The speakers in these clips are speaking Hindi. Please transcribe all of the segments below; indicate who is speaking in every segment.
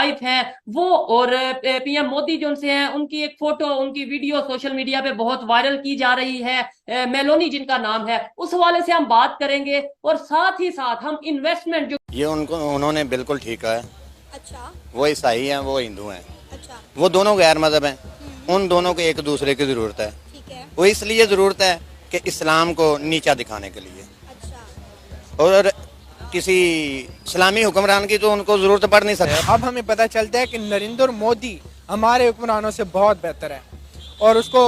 Speaker 1: वाइफ है वो और पीएम मोदी जो उनसे हैं उनकी एक फोटो उनकी वीडियो सोशल मीडिया पे बहुत वायरल की जा रही है, मेलोनी जिनका नाम है, उस हवाले से हम बात करेंगे और साथ ही साथ हम इन्वेस्टमेंट जो
Speaker 2: ये उनको उन्होंने बिल्कुल ठीक कहा है।
Speaker 3: अच्छा।
Speaker 2: वो ईसाई हैं, वो हिंदू हैं।
Speaker 3: अच्छा।
Speaker 2: वो दोनों गैर मजहब हैं। उन दोनों को एक दूसरे की जरूरत है।
Speaker 3: ठीक है।
Speaker 2: वो इसलिए जरूरत है कि इस्लाम को नीचा दिखाने के लिए।
Speaker 3: अच्छा।
Speaker 2: और किसी इस्लामी हुक्मरान की तो उनको जरूरत पड़ नहीं सकती।
Speaker 4: अब हमें पता चलता है कि नरेंद्र मोदी हमारे हुक्मरानों से बहुत बेहतर है और उसको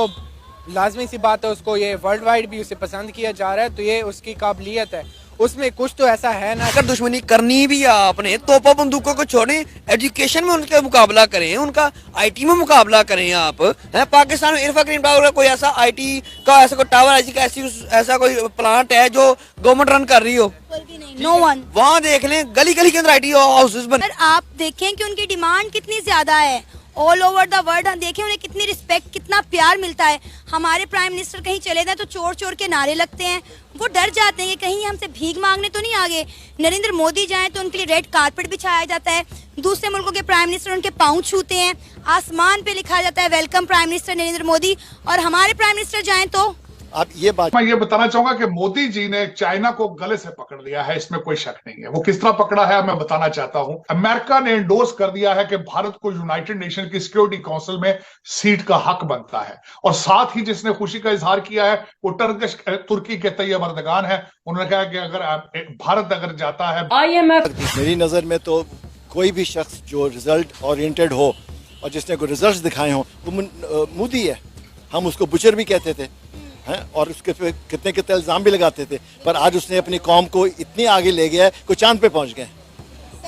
Speaker 4: लाजमी सी बात है, उसको ये वर्ल्ड वाइड भी उसे पसंद किया जा रहा है, तो ये उसकी काबिलियत है। उसमें कुछ तो ऐसा है ना,
Speaker 5: अगर दुश्मनी करनी भी है आपने तोपा बंदूकों को छोड़ें, एजुकेशन में उनका मुकाबला करें, उनका आईटी में मुकाबला करें। आप है पाकिस्तान में इरफा ग्रीन टावर का कोई ऐसा आईटी का ऐसा कोई टावर ऐसा कोई प्लांट है जो गवर्नमेंट रन कर रही हो?
Speaker 3: No one.
Speaker 5: वहाँ देख लें गली गली के अंदर आईटी हाउसेस बने।
Speaker 3: आप देखें कि उनकी डिमांड कितनी ज्यादा है, ऑल ओवर द वर्ल्ड हम देखें उन्हें कितनी रिस्पेक्ट कितना प्यार मिलता है। हमारे प्राइम मिनिस्टर कहीं चले जाए तो चोर चोर के नारे लगते हैं, वो डर जाते हैं कि कहीं हमसे भीख मांगने तो नहीं आ गए। नरेंद्र मोदी जाएं तो उनके लिए रेड कारपेट बिछाया जाता है, दूसरे मुल्कों के प्राइम मिनिस्टर उनके पाँव छूते हैं, आसमान पे लिखा जाता है welcome prime minister Narendra Modi, और हमारे प्राइम मिनिस्टर जाएं तो
Speaker 6: आप ये बात, मैं ये बताना चाहूंगा कि मोदी जी ने चाइना को गले से पकड़ लिया है, इसमें कोई शक नहीं है। वो किस तरह पकड़ा है मैं बताना चाहता हूं। अमेरिका ने एंडोर्स कर दिया है कि भारत को यूनाइटेड नेशन की सिक्योरिटी काउंसिल में सीट का हक बनता है, और साथ ही जिसने खुशी का इजहार किया है वो तुर्की के तैयब अर्दगान है। उन्होंने कहा कि अगर भारत अगर जाता है
Speaker 1: IMF
Speaker 7: मेरी नज़र में तो कोई भी शख्स जो रिजल्ट ओरिएंटेड हो और जिसने कोई रिजल्ट्स दिखाए हों वो मोदी है। हम उसको बुचर भी कहते थे हैं और उसके पे कितने कितने इल्जाम भी लगाते थे, पर आज उसने अपनी कौम को इतनी आगे ले गया है कि चांद पे पहुंच गए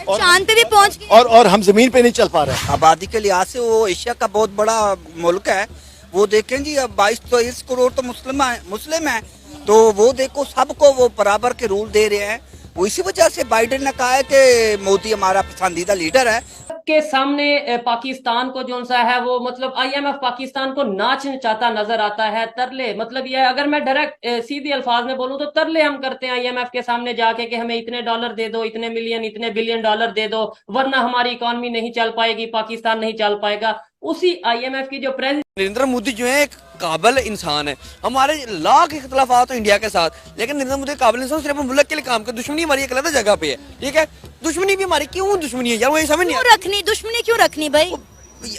Speaker 3: चांद पे भी पहुंच गए
Speaker 7: और हम जमीन पे नहीं चल पा रहे हैं।
Speaker 5: आबादी के लिहाज से वो एशिया का बहुत बड़ा मुल्क है। वो देखें जी, अब 22-23 करोड़ तो मुस्लिम है, तो वो देखो सबको वो बराबर के रूल दे रहे हैं। वो इसी वजह से बाइडेन ने कहा है कि मोदी हमारा पसंदीदा लीडर है।
Speaker 1: के सामने पाकिस्तान को जो सा है वो मतलब IMF पाकिस्तान को नाच नचाता नजर आता है। तरले मतलब ये अगर मैं डायरेक्ट सीधे अल्फाज में बोलूं तो तरले हम करते हैं IMF के सामने जाके कि हमें इतने डॉलर दे दो, इतने मिलियन इतने बिलियन डॉलर दे दो, वरना हमारी इकॉनमी नहीं चल पाएगी, पाकिस्तान नहीं चल पाएगा। उसी IMF की जो प्रेसिडेंट
Speaker 5: नरेंद्र मोदी जो है एक काबिल इंसान है। हमारे लाख इख्तलाफात हो इंडिया के साथ, लेकिन नरेंद्र मोदी काबिल इंसान सिर्फ मुल्क के लिए काम कर। दुश्मनी हमारी एक अलग जगह पे है, ठीक है। दुश्मनी भी हमारी क्यों दुश्मनी है यार, वो समझ नहीं
Speaker 3: रखनी दुश्मनी क्यों रखनी भाई।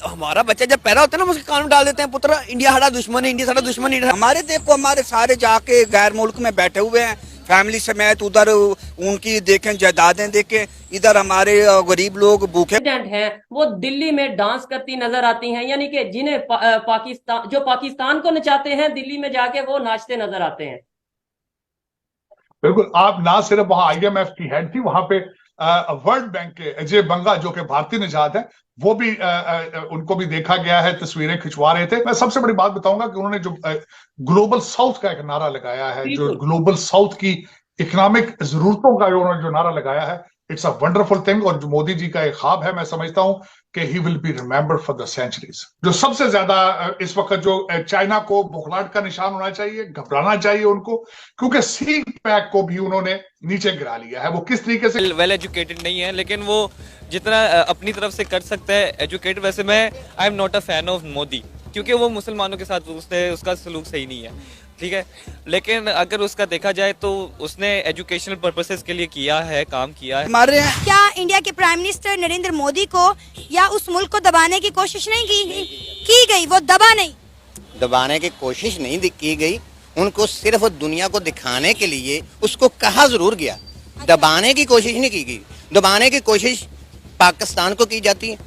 Speaker 5: हमारा बच्चा जब पैदा होता है ना उसके कान में डाल देते हैं पुत्र इंडिया हमारा दुश्मन है, इंडिया सारा दुश्मन है। हमारे देखो हमारे सारे जाके गैर मुल्क में बैठे हुए हैं फैमिली समेत, उधर उनकी देखें जायदादें देखें, इधर हमारे गरीब लोग भूखे
Speaker 1: हैं वो दिल्ली में डांस करती नजर आती हैं, यानी कि जिन्हें पाकिस्तान जो पाकिस्तान को नचाते हैं दिल्ली में जाके वो नाचते नजर आते हैं।
Speaker 6: बिल्कुल, आप ना सिर्फ वहां IMF की हेड थी, वहां पे वर्ल्ड बैंक के अजय बंगा जो कि भारतीय निजात है वो भी उनको भी देखा गया है, तस्वीरें खिंचवा रहे थे। मैं सबसे बड़ी बात बताऊंगा कि उन्होंने जो ग्लोबल साउथ का एक नारा लगाया है, जो ग्लोबल साउथ की इकोनॉमिक जरूरतों का उन्होंने जो नारा लगाया है, इट्स अ वंडरफुल थिंग। और जो मोदी जी का एक ख्वाब है, मैं समझता हूं कि he will be remembered for the centuries. जो सबसे ज्यादा इस वक्त जो चाइना को बुखलाहट का निशान होना चाहिए, घबराना चाहिए उनको, क्योंकि सी पैक को भी उन्होंने नीचे गिरा लिया है। वो किस तरीके से
Speaker 8: वेल एजुकेटेड नहीं है, लेकिन वो जितना अपनी तरफ से कर सकता है एजुकेटेड। वैसे मैं I am not a fan of Modi, क्योंकि वो मुसलमानों के साथ उसका सलूक सही नहीं है, ठीक है। लेकिन अगर उसका देखा जाए तो उसने एजुकेशनल पर्पसेस के लिए किया है, काम किया है।
Speaker 5: हमारे
Speaker 3: क्या इंडिया के प्राइम मिनिस्टर नरेंद्र मोदी को या उस मुल्क को दबाने की कोशिश नहीं की गई? वो दबा नहीं,
Speaker 2: दबाने की कोशिश नहीं की गई, उनको सिर्फ दुनिया को दिखाने के लिए उसको कहा जरूर गया। दबाने की कोशिश नहीं की गई। दबाने की कोशिश पाकिस्तान को की जाती है,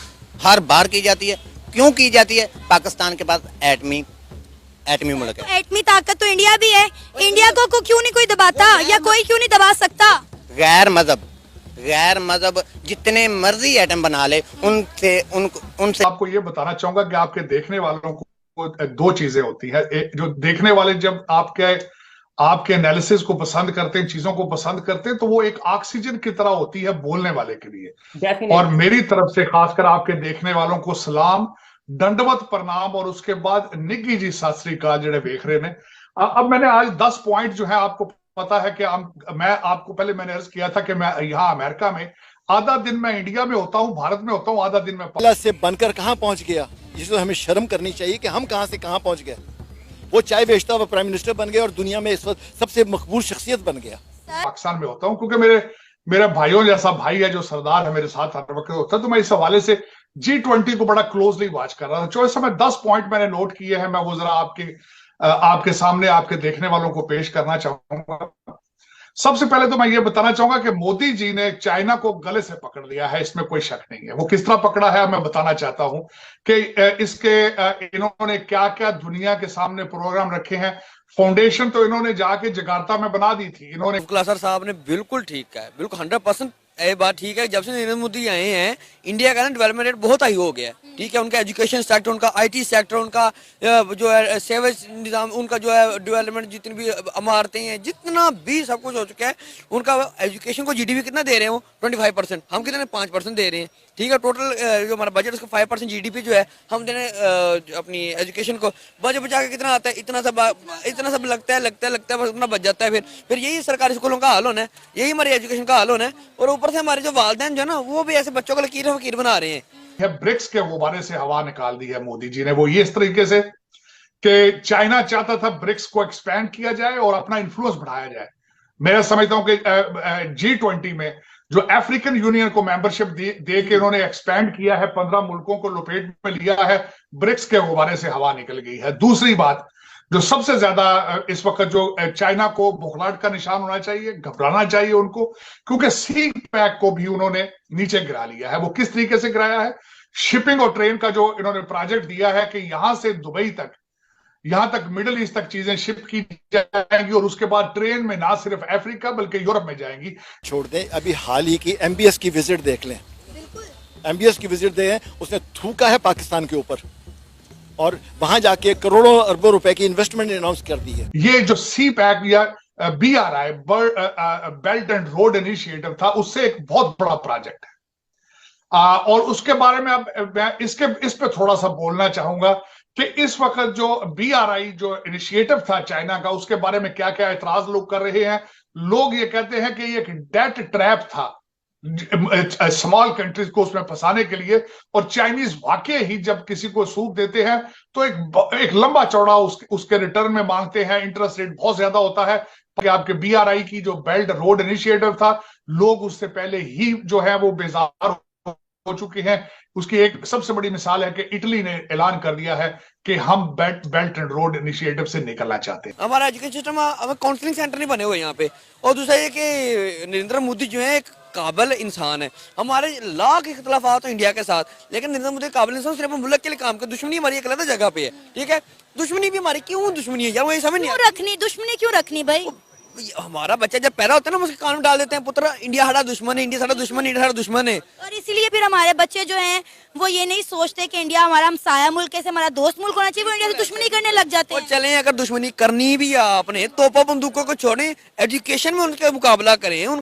Speaker 2: हर बार की जाती है। क्यों की जाती है? पाकिस्तान के पास एटमी मुल्क है।
Speaker 3: एटमी ताकत तो इंडिया भी है, इंडिया को क्यों नहीं कोई दबाता, या कोई क्यों नहीं दबा सकता?
Speaker 2: गैर मजहब जितने मर्जी एटम बना ले, उनसे
Speaker 6: आपको ये बताना चाहूंगा कि आपके देखने वालों को दो चीजें होती है। जो देखने वाले जब आपके एनालिसिस को पसंद करते हैं, चीजों को पसंद करते हैं, तो वो एक ऑक्सीजन की तरह होती है बोलने वाले के लिए। और मेरी तरफ से खासकर आपके देखने वालों को सलाम, दंडवत प्रणाम, और उसके बाद निग्गी जी सत श्री अकाल जेड़े देख रहे ने। अब मैंने आज 10 पॉइंट जो है, आपको पता है कि मैं आपको पहले मैंने अर्ज किया था कि मैं यहाँ अमेरिका में आधा दिन मैं इंडिया में होता हूँ, भारत में होता हूँ, आधा दिन मैं
Speaker 7: अल्लाह से बनकर कहाँ पहुंच गया, जिसको हमें शर्म करनी चाहिए कि हम कहाँ से कहाँ पहुंच गए। वो चाय बेचता हुआ प्राइम मिनिस्टर बन गया और दुनिया में इस वक्त सबसे मकबूल शख्सियत बन गया।
Speaker 6: पाकिस्तान में होता हूँ क्योंकि मेरे भाइयों जैसा भाई है जो सरदार है मेरे साथ हर वक्त होता है, तो मैं इस हवाले से G20 को बड़ा क्लोजली वॉच कर रहा था। जो इस समय 10 पॉइंट मैंने नोट किए हैं, मैं वो जरा आपके सामने आपके देखने वालों को पेश करना चाहूंगा। सबसे पहले तो मैं ये बताना चाहूंगा कि मोदी जी ने चाइना को गले से पकड़ लिया है, इसमें कोई शक नहीं है। वो किस तरह पकड़ा है मैं बताना चाहता हूं कि इन्होंने क्या क्या दुनिया के सामने प्रोग्राम रखे हैं। फाउंडेशन तो इन्होंने जाके जकार्ता में बना दी थी। इन्होंने
Speaker 9: सर साहब ने बिल्कुल ठीक कहा है, बिल्कुल 100% ये बात ठीक है। जब से नरेंद्र मोदी आए हैं, इंडिया का ना डेवलपमेंट रेट बहुत हाई हो गया है। ठीक है, उनका एजुकेशन सेक्टर, उनका IT सेक्टर, उनका जो है सेवेज निज़ाम, उनका जो है डेवलपमेंट, जितनी भी इमारतें हैं, जितना भी सब कुछ हो चुका है। उनका एजुकेशन को GDP कितना दे रहे हैं वो 25%, हम कितने 5% दे रहे हैं। ठीक है, टोटल जो हमारा बजट उसका 5% GDP जो है हम देने अपनी एजुकेशन को। बजट बचा के कितना आता है, इतना सब लगता है बस उतना बच जाता है। फिर यही सरकारी स्कूलों का हाल होना है, यही हमारी एजुकेशन का हाल होना है। और ऊपर से हमारे जो वालिदैन जो है ना, वो भी ऐसे बच्चों को लकीर फकीर बना रहे हैं।
Speaker 6: ब्रिक्स के गुब्बारे से हवा निकाल दी है मोदी जी ने। वो ये इस तरीके से कि चाइना चाहता था ब्रिक्स को एक्सपैंड किया जाए और अपना इन्फ्लुएंस बढ़ाया जाए। मैं समझता हूं कि G20 में जो अफ्रीकन यूनियन को मेंबरशिप दे के इन्होंने एक्सपैंड किया है, 15 मुल्कों को लपेट में लिया है, ब्रिक्स के गुब्बारे से हवा निकल गई है। दूसरी बात, जो सबसे ज्यादा इस वक्त जो चाइना को बुखलाहट का निशान होना चाहिए, घबराना चाहिए उनको, क्योंकि सी पैक को भी उन्होंने नीचे गिरा लिया है। वो किस तरीके से गिराया है? शिपिंग और ट्रेन का जो इन्होंने प्रोजेक्ट दिया है कि यहां से दुबई तक, यहां तक मिडिल ईस्ट तक चीजें शिप की जाएंगी और उसके बाद ट्रेन में ना सिर्फ अफ्रीका बल्कि यूरोप में जाएंगी।
Speaker 7: छोड़ दें, अभी हाल ही की MBS की विजिट देख लें। MBS की विजिट दें, उसने थूका है पाकिस्तान के ऊपर और वहां जाके करोड़ों अरबों रुपए की इन्वेस्टमेंट अनाउंस कर दी है।
Speaker 6: ये जो सी पैक या BRI belt and road initiative था, उससे एक बहुत बड़ा प्रोजेक्ट है। और उसके बारे में अब मैं इस पे थोड़ा सा बोलना चाहूंगा कि इस वक्त जो BRI जो इनिशिएटिव था चाइना का, उसके बारे में क्या क्या एतराज लोग कर रहे हैं। लोग ये कहते हैं कि ये एक डेट ट्रैप था स्मॉल कंट्रीज को उसमें फंसाने के लिए, और चाइनीज वाकई ही जब किसी को सूद देते हैं तो एक लंबा चौड़ा उसके रिटर्न में मांगते हैं। इंटरेस्ट रेट बहुत ज्यादा होता है। कि आपके BRI की जो बेल्ट रोड इनिशिएटिव था, लोग उससे पहले ही जो है वो बेजार हो चुके हैं। उसकी एक सबसे बड़ी मिसाल है कि इटली ने ऐलान कर दिया है कि हम बेल्ट एंड रोड इनिशिएटिव से निकलना चाहते हैं।
Speaker 9: हमारा एजुकेशन सिस्टम अब काउंसलिंग सेंटर नहीं बने हुए यहाँ पे। और दूसरा ये कि नरेंद्र मोदी जो है एक काबिल इंसान है। हमारे लाख इख्तलाफात हैं इंडिया के साथ, लेकिन नरेंद्र मोदी काबिल इंसान, सिर्फ मुल्क के लिए काम कर। दुश्मनी हमारी एक अलग जगह पे है। ठीक है, दुश्मनी भी हमारी क्यों दुश्मनी है यार, वो ये समझ नहीं
Speaker 3: रखनी दुश्मनी क्यों रखनी भाई।
Speaker 9: हमारा बच्चा जब पैदा होता है ना, उसके कान में डाल देते हैं, पुत्र इंडिया हमारा दुश्मन है, इंडिया सारा दुश्मन है, इंडिया सारा दुश्मन है।
Speaker 3: और इसीलिए फिर हमारे बच्चे जो हैं वो ये नहीं सोचते कि इंडिया हमारा हमसाया मुल्क है, हमारा दोस्त मुल्क होना चाहिए, वो इंडिया से दुश्मनी करने लग जाते हैं।
Speaker 9: चलें, अगर दुश्मनी करनी भी है आपने, तोपा बंदूकों को छोड़ें, एजुकेशन में उनके मुकाबला करें।